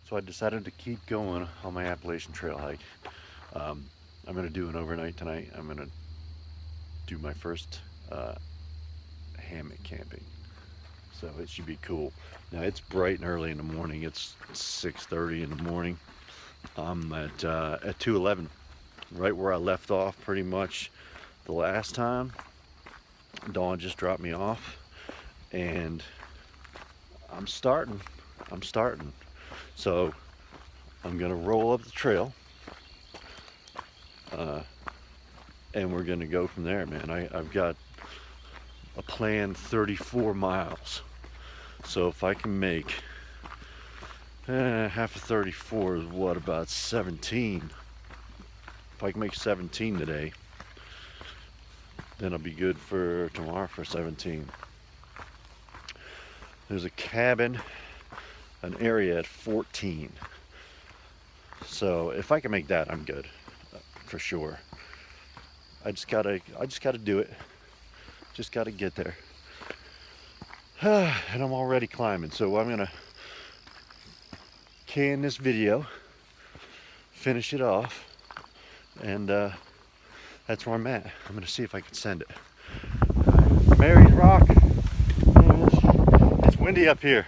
So I decided to keep going on my Appalachian Trail hike. Um, I'm going to do an overnight tonight. I'm going to do my first uh, hammock camping. So it should be cool. Now it's bright and early in the morning. It's 6:30 in the morning. I'm at 211, right where I left off pretty much the last time. Dawn just dropped me off, and I'm starting. I'm starting. So I'm gonna roll up the trail, uh, and we're gonna go from there, man. I've got a planned 34 miles. So if I can make half of 34 is what, about 17. If I can make 17 today, then I'll be good for tomorrow for 17. There's a cabin, an area at 14. So if I can make that, I'm good, for sure. I just gotta do it. Just gotta get there. And I'm already climbing, so I'm gonna can this video, finish it off, and that's where I'm at. I'm gonna see if I can send it. Mary's Rock. It's windy up here.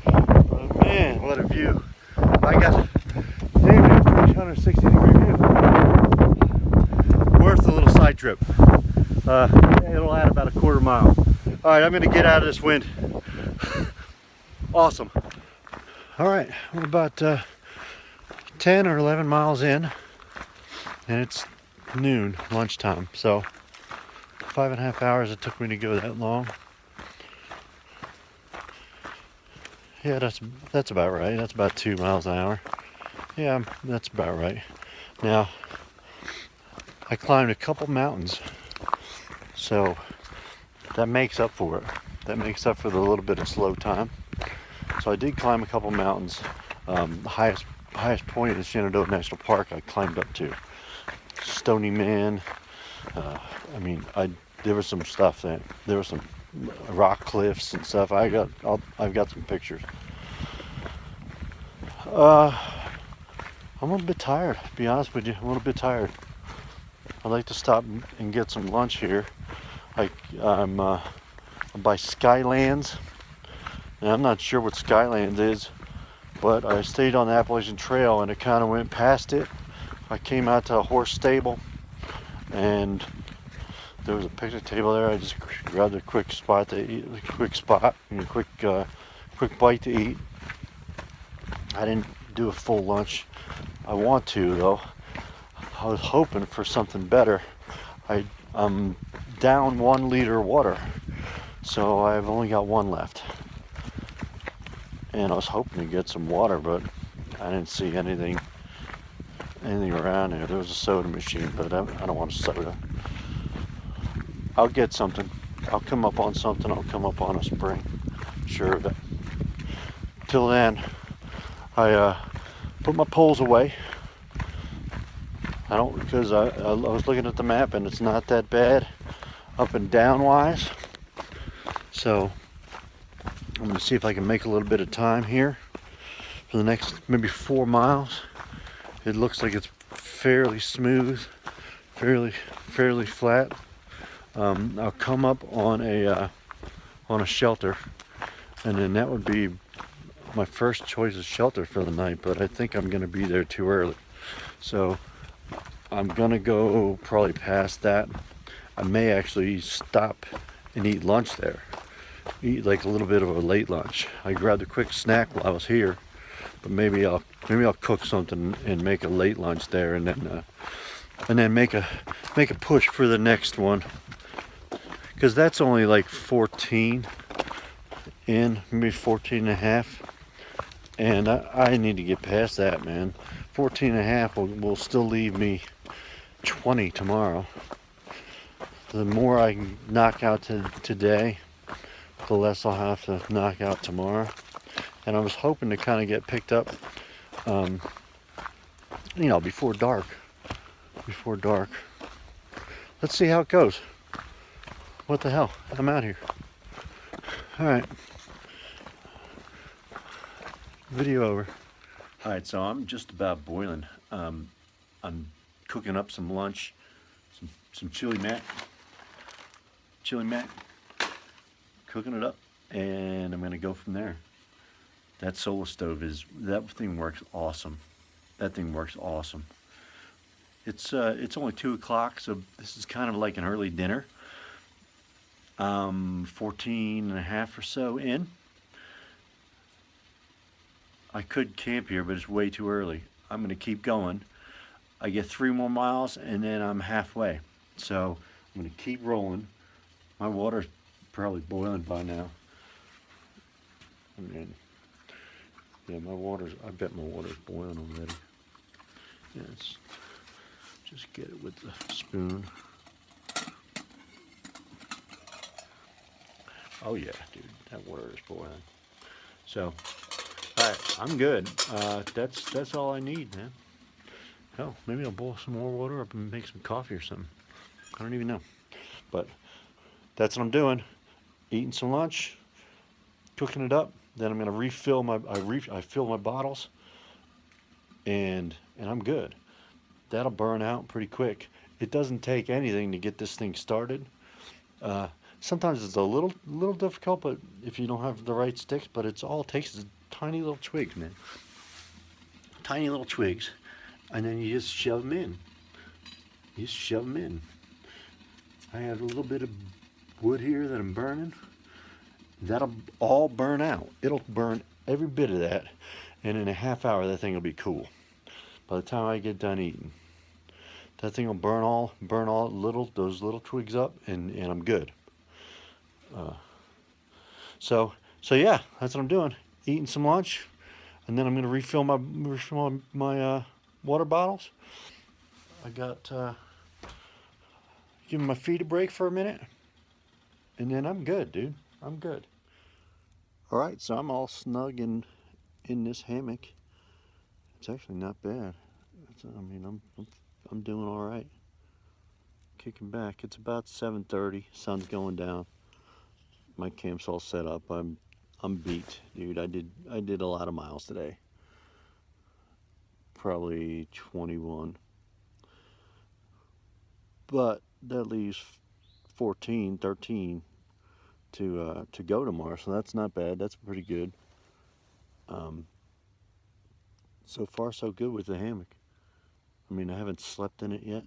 Oh man, what a view. I got David 360-degree view. Worth a little side trip. It'll add about a quarter mile. All right, I'm gonna get out of this wind. Awesome. All right, we're about 10 or 11 miles in, and it's noon, lunchtime. So 5.5 hours it took me to go that long. Yeah, that's about right. That's about 2 miles an hour. Yeah, that's about right. Now, I climbed a couple mountains, so that makes up for it. That makes up for the little bit of slow time. So I did climb a couple mountains. The highest point in the Shenandoah National Park I climbed up to. Stony Man. There was some stuff there was some rock cliffs and stuff. I've got some pictures. I'm a little bit tired, to be honest with you. I'm a little bit tired. I'd like to stop and get some lunch here. I'm by Skylands, and I'm not sure what Skylands is, but I stayed on the Appalachian Trail and it kind of went past it. I came out to a horse stable, and there was a picnic table there. I just grabbed a quick spot and a quick bite to eat. I didn't do a full lunch. I want to though. I was hoping for something better. I'm down 1 liter of water, so I've only got one left. And I was hoping to get some water, but I didn't see anything around there. There was a soda machine, but I don't want a soda. I'll get something. I'll come up on something. I'll come up on a spring. Sure of it. Till then, I put my poles away. Because I was looking at the map and it's not that bad up and down wise. So I'm going to see if I can make a little bit of time here for the next maybe 4 miles. It looks like it's fairly smooth, fairly flat. I'll come up on a shelter, and then that would be my first choice of shelter for the night. But I think I'm going to be there too early, so I'm going to go probably past that. I may actually stop and eat lunch there. Eat like a little bit of a late lunch. I grabbed a quick snack while I was here, but maybe I'll cook something and make a late lunch there, and then make a push for the next one, because that's only like 14 in, maybe 14 and a half, and I need to get past that, man. 14 and a half will still leave me 20 tomorrow. The more I can knock out today, the less I'll have to knock out tomorrow. And I was hoping to kind of get picked up, before dark. Let's see how it goes. What the hell? I'm out here. All right. Video over. All right, so I'm just about boiling. I'm cooking up some lunch, some chili mac, cooking it up, and I'm gonna go from there. That solar stove that thing works awesome. That thing works awesome. It's only 2 o'clock, so this is kind of like an early dinner. 14 and a half or so in. I could camp here, but it's way too early. I'm gonna keep going. I get 3 more miles and then I'm halfway. So I'm gonna keep rolling. My water's probably boiling by now. I mean, yeah, I bet my water's boiling already. Yeah, just get it with the spoon. Oh yeah, dude, that water is boiling. So, all right, I'm good. That's all I need, man. Hell, maybe I'll boil some more water up and make some coffee or something. I don't even know. But that's what I'm doing. Eating some lunch, cooking it up. Then I'm gonna refill I fill my bottles, and I'm good. That'll burn out pretty quick. It doesn't take anything to get this thing started. Uh, Sometimes it's a little difficult, but if you don't have the right sticks, but it's all it takes is tiny little twigs, man. Tiny little twigs, and then you just shove them in. You just shove them in. I have a little bit of wood here that I'm burning. That'll all burn out. It'll burn every bit of that, and in a half hour that thing will be cool. By the time I get done eating, that thing will burn all those little twigs up, and I'm good. Uh, so yeah, that's what I'm doing. Eating some lunch, and then I'm gonna refill my water bottles. I got giving my feet a break for a minute, and then I'm good, dude. I'm good. All right, so I'm all snug in this hammock. It's actually not bad. I mean, I'm doing all right. Kicking back. It's about 7:30. Sun's going down. My camp's all set up. I'm beat, dude. I did a lot of miles today. Probably 21. But that leaves 14, 13 to go tomorrow. So that's not bad. That's pretty good. So far so good with the hammock. I mean, I haven't slept in it yet.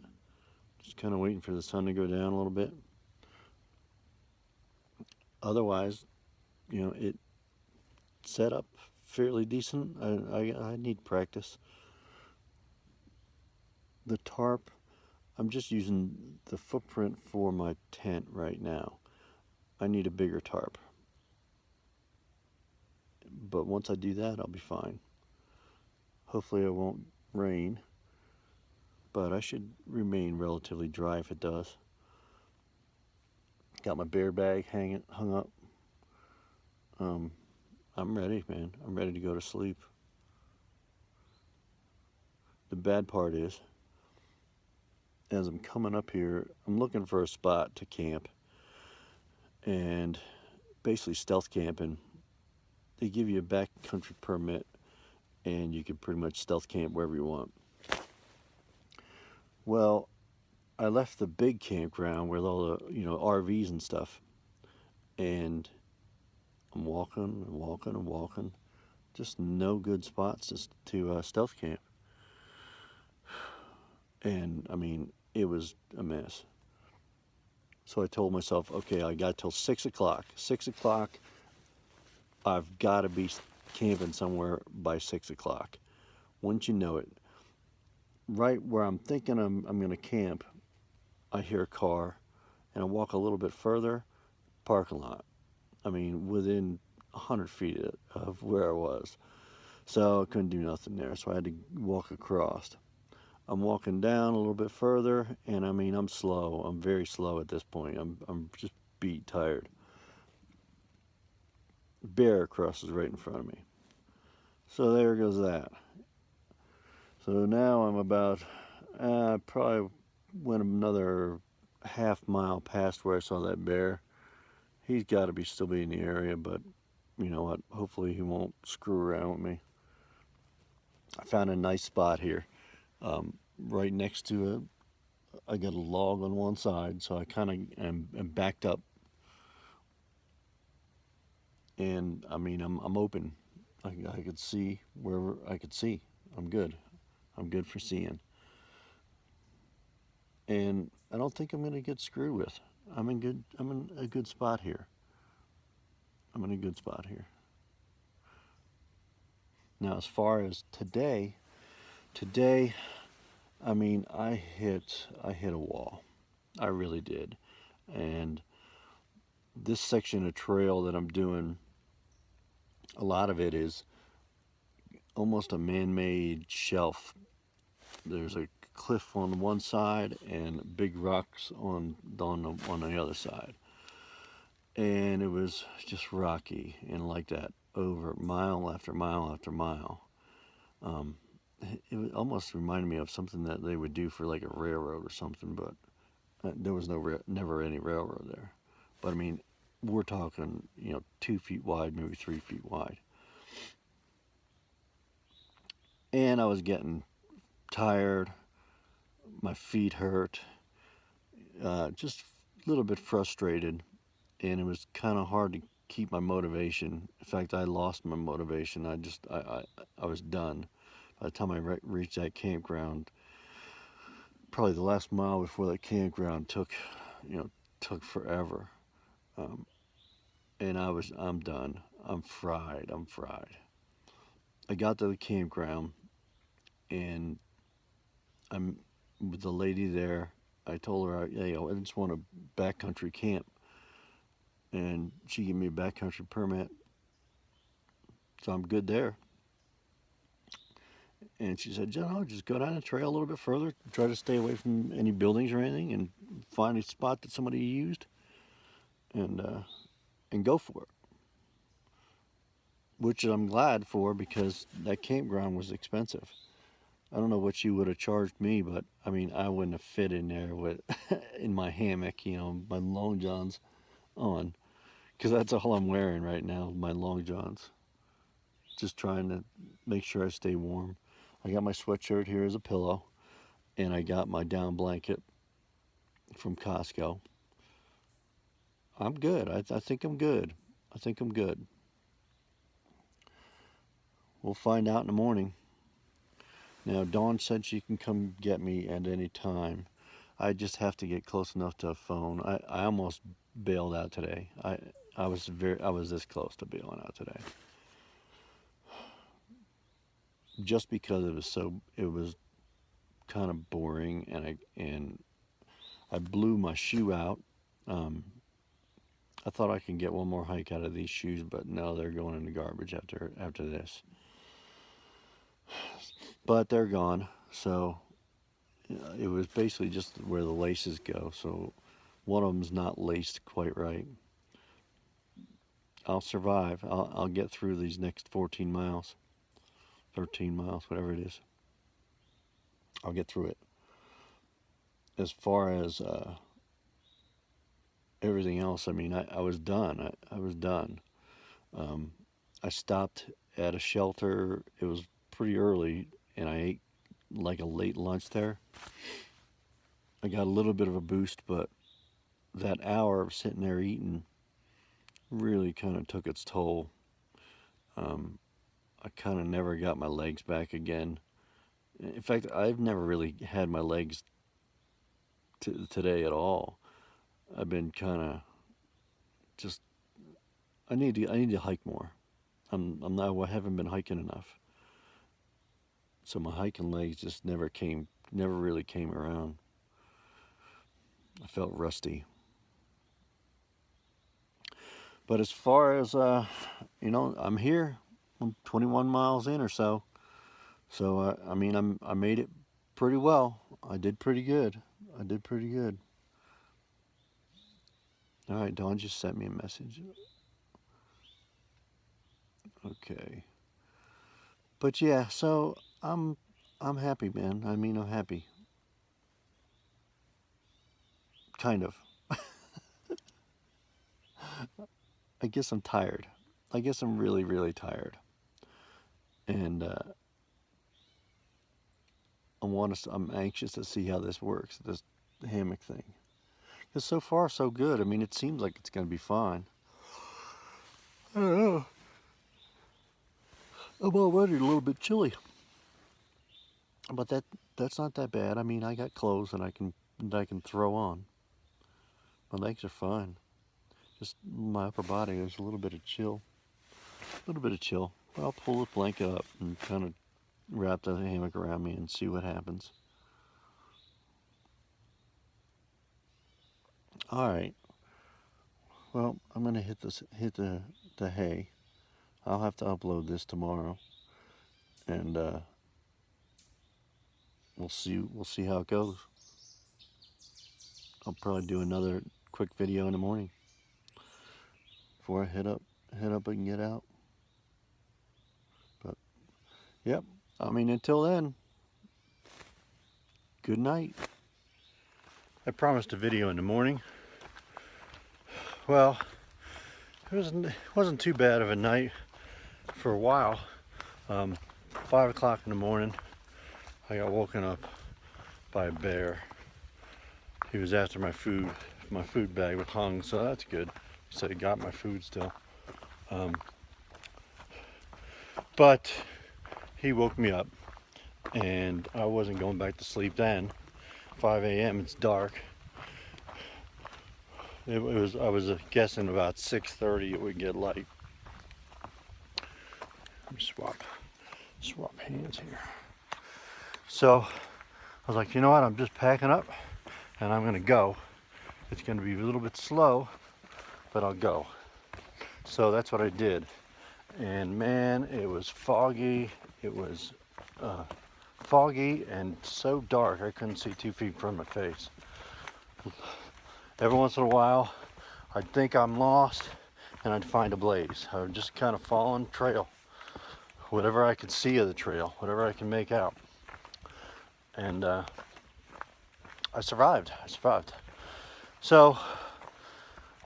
Just kind of waiting for the sun to go down a little bit. Otherwise, it set up fairly decent. I need practice. The tarp, I'm just using the footprint for my tent right now. I need a bigger tarp. But once I do that, I'll be fine. Hopefully it won't rain, but I should remain relatively dry if it does. Got my bear bag hung up. I'm ready, man. I'm ready to go to sleep. The bad part is, as I'm coming up here, I'm looking for a spot to camp, and basically stealth camping. They give you a backcountry permit, and you can pretty much stealth camp wherever you want. Well, I left the big campground with all the RVs and stuff, and I'm walking and walking and walking. Just no good spots to stealth camp. And I mean, it was a mess. So I told myself, okay, I got till 6 o'clock. 6 o'clock, I've got to be camping somewhere by 6 o'clock. Wouldn't you know it, right where I'm thinking I'm going to camp, I hear a car, and I walk a little bit further, parking lot. I mean, within 100 feet of where I was. So I couldn't do nothing there, so I had to walk across. I'm walking down a little bit further, and I mean, I'm slow. I'm very slow at this point. I'm just beat, tired. Bear crosses right in front of me. So there goes that. So now I'm about, probably went another half mile past where I saw that bear. He's got to still be in the area, but you know what? Hopefully he won't screw around with me. I found a nice spot here, right next to I got a log on one side, so I kind of am backed up, and I mean I'm open. I could see wherever I could see. I'm good. I'm good for seeing, and I don't think I'm gonna get screwed with. I'm in a good spot here. I'm in a good spot here. Now, as far as today, I mean, I hit a wall. I really did, and this section of trail that I'm doing, a lot of it is almost a man-made shelf. There's a cliff on one side and big rocks on the other side, and it was just rocky and like that over mile after mile after mile. Um, it almost reminded me of something that they would do for like a railroad or something, but there was never any railroad there. But I mean, we're talking 2 feet wide, maybe 3 feet wide, and I was getting tired. My feet hurt, just a little bit frustrated, and it was kind of hard to keep my motivation. In fact, I lost my motivation. I was done. By the time I reached that campground, probably the last mile before that campground took forever. Um, and I'm done. I'm fried. I'm fried. I got to the campground, and I'm with the lady there. I told her, hey, I just want a backcountry camp, and she gave me a backcountry permit, so I'm good there. And she said, John, just go down the trail a little bit further, try to stay away from any buildings or anything, and find a spot that somebody used, and uh, and go for it. Which I'm glad for because that campground was expensive. I don't know what she would have charged me, but I mean, I wouldn't have fit in there with in my hammock, my long johns on, because that's all I'm wearing right now, my long johns. Just trying to make sure I stay warm. I got my sweatshirt here as a pillow, and I got my down blanket from Costco. I'm good. I think I'm good. I think I'm good. We'll find out in the morning. Now, Dawn said she can come get me at any time. I just have to get close enough to a phone. I almost bailed out today. I was this close to bailing out today. Just because it was kind of boring, and I blew my shoe out. Um, I thought I could get one more hike out of these shoes, but no, they're going in the garbage after this. But they're gone. So it was basically just where the laces go. So one of them's not laced quite right. I'll survive. I'll get through these next 14 miles, 13 miles, whatever it is. I'll get through it. As far as everything else, I mean, I was done. I was done. Um, I stopped at a shelter. It was pretty early, and I ate like a late lunch there. I got a little bit of a boost, but that hour of sitting there eating really kind of took its toll. Um, I kind of never got my legs back again. In fact, I've never really had my legs today at all. I've been kind of just. I need to hike more. I'm not. I haven't been hiking enough. So my hiking legs just never really came around. I felt rusty. But as far as I'm here. I'm 21 miles in or so. So I mean, I made it pretty well. I did pretty good. I did pretty good. All right, Dawn just sent me a message. Okay. But yeah, so I'm happy, man. I mean, I'm happy. Kind of. I guess I'm tired. I guess I'm really, really tired. And I'm anxious to see how this works, this hammock thing. Because so far so good. I mean, it seems like it's going to be fine. I don't know. I'm already a little bit chilly, but that's not that bad. I mean, I got clothes that I can throw on. My legs are fine. Just my upper body, there's a little bit of chill. A little bit of chill. But I'll pull the blanket up and kind of wrap the hammock around me and see what happens. All right. Well, I'm gonna hit the hay. I'll have to upload this tomorrow, and we'll see how it goes. I'll probably do another quick video in the morning before I head up and get out. But yep, I mean, until then, good night. I promised a video in the morning. Well, it wasn't too bad of a night for a while. 5 o'clock in the morning, I got woken up by a bear. He was after my food. My food bag was hung, so that's good. He said he got my food still. But he woke me up, and I wasn't going back to sleep then. 5 a.m. It's dark. I was guessing about 6:30 it would get light. Let me swap hands here. So I was like, you know what? I'm just packing up, and I'm gonna go. It's gonna be a little bit slow, but I'll go. So that's what I did. And man, it was foggy. It was foggy and so dark I couldn't see 2 feet from my face. Every once in a while, I'd think I'm lost, and I'd find a blaze. I would just kind of follow on trail, whatever I could see of the trail, whatever I can make out. And I survived. So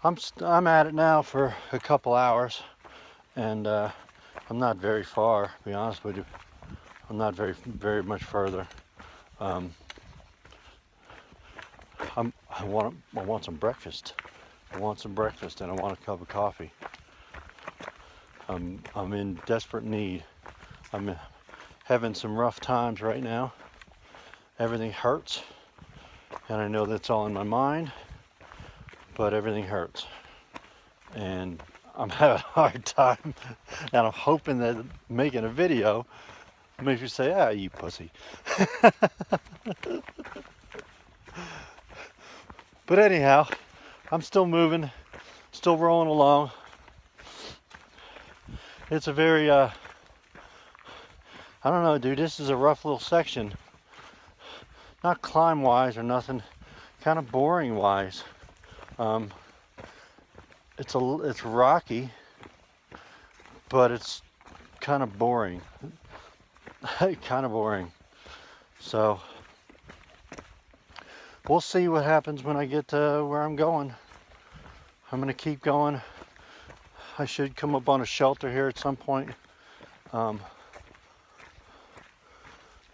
I'm at it now for a couple hours, and I'm not very far, to be honest with you. I'm not very much further. I want some breakfast. I want some breakfast, and I want a cup of coffee. I'm in desperate need. I'm having some rough times right now. Everything hurts, and I know that's all in my mind, but everything hurts, and I'm having a hard time, and I'm hoping that making a video makes you say, ah, you pussy. But anyhow, I'm still moving, still rolling along. It's a very, I don't know, dude, this is a rough little section. Not climb-wise or nothing, kind of boring-wise. It's rocky, but it's kind of boring. Kind of boring. So we'll see what happens when I get to where I'm going. I'm gonna keep going. I should come up on a shelter here at some point.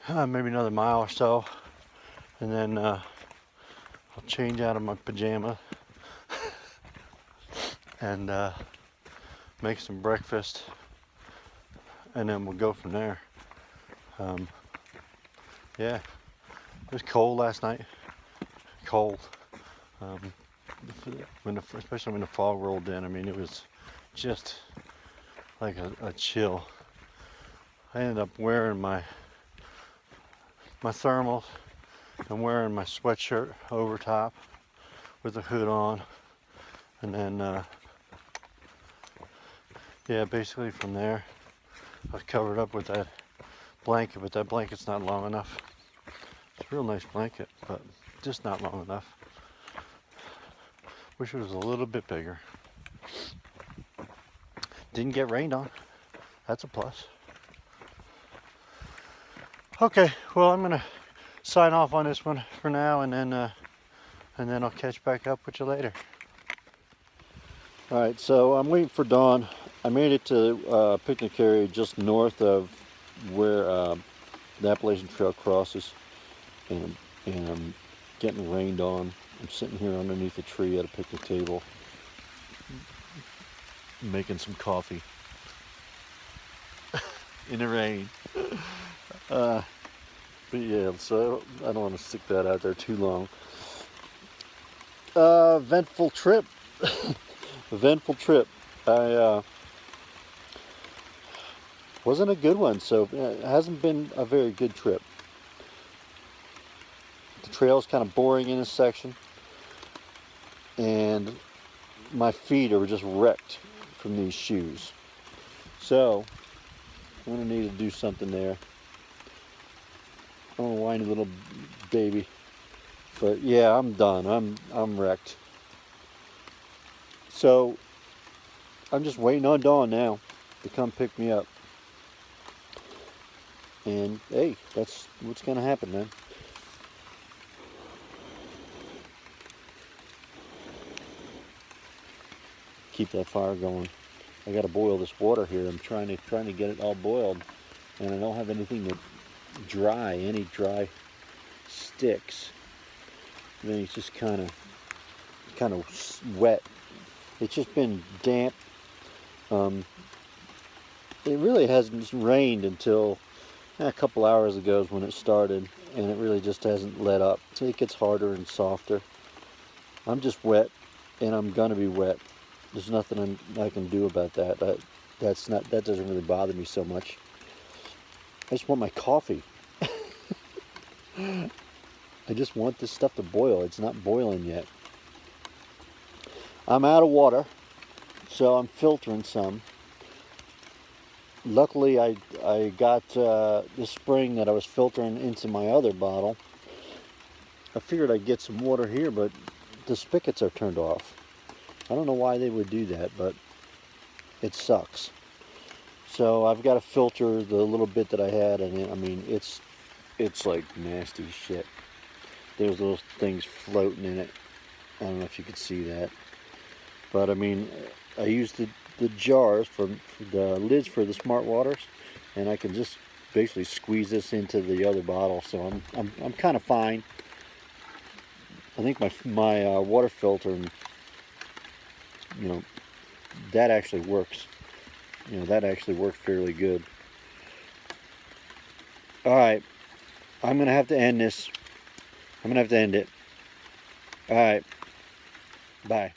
Maybe another mile or so, and then I'll change out of my pajama and make some breakfast, and then we'll go from there. Yeah, it was cold last night. Cold. Especially when the fog rolled in. I mean, it was just like a chill. I ended up wearing my thermals and wearing my sweatshirt over top with the hood on, and then yeah, basically from there I was covered up with that blanket, but that blanket's not long enough. It's a real nice blanket, but just not long enough. Wish it was a little bit bigger. Didn't get rained on. That's a plus. Okay, well, I'm gonna sign off on this one for now, and then I'll catch back up with you later. All right, so I'm waiting for dawn. I made it to picnic area just north of where the Appalachian Trail crosses. and I'm getting rained on. I'm sitting here underneath a tree at a picnic table, making some coffee in the rain. But yeah, so I don't want to stick that out there too long. Eventful trip. Eventful trip. I wasn't a good one, so it hasn't been a very good trip. The trail's kind of boring in this section, and my feet are just wrecked from these shoes. So I'm gonna need to do something there. Oh, whiny little baby. But yeah, I'm done. I'm wrecked. So I'm just waiting on Dawn now to come pick me up. And hey, that's what's gonna happen, man. Keep that fire going. I gotta boil this water here. I'm trying to get it all boiled, and I don't have anything to dry, any dry sticks. I mean, it's just kind of wet. It's just been damp. It really hasn't rained until a couple hours ago is when it started, and it really just hasn't let up. So it gets harder and softer. I'm just wet, and I'm gonna be wet. There's nothing I can do about that. That doesn't really bother me so much. I just want my coffee. I just want this stuff to boil. It's not boiling yet. I'm out of water, so I'm filtering some. Luckily, I got this spring that I was filtering into my other bottle. I figured I'd get some water here, but the spigots are turned off. I don't know why they would do that, but it sucks. So I've got to filter the little bit that I had, and I mean, it's like nasty shit. There's little things floating in it. I don't know if you could see that, but I mean, I used the jars for the lids for the Smart Waters, and I can just basically squeeze this into the other bottle. So I'm kind of fine. I think my water filter, you know, that actually works. You know, that actually works fairly good. All right, I'm gonna have to end this. I'm gonna have to end it. All right, bye.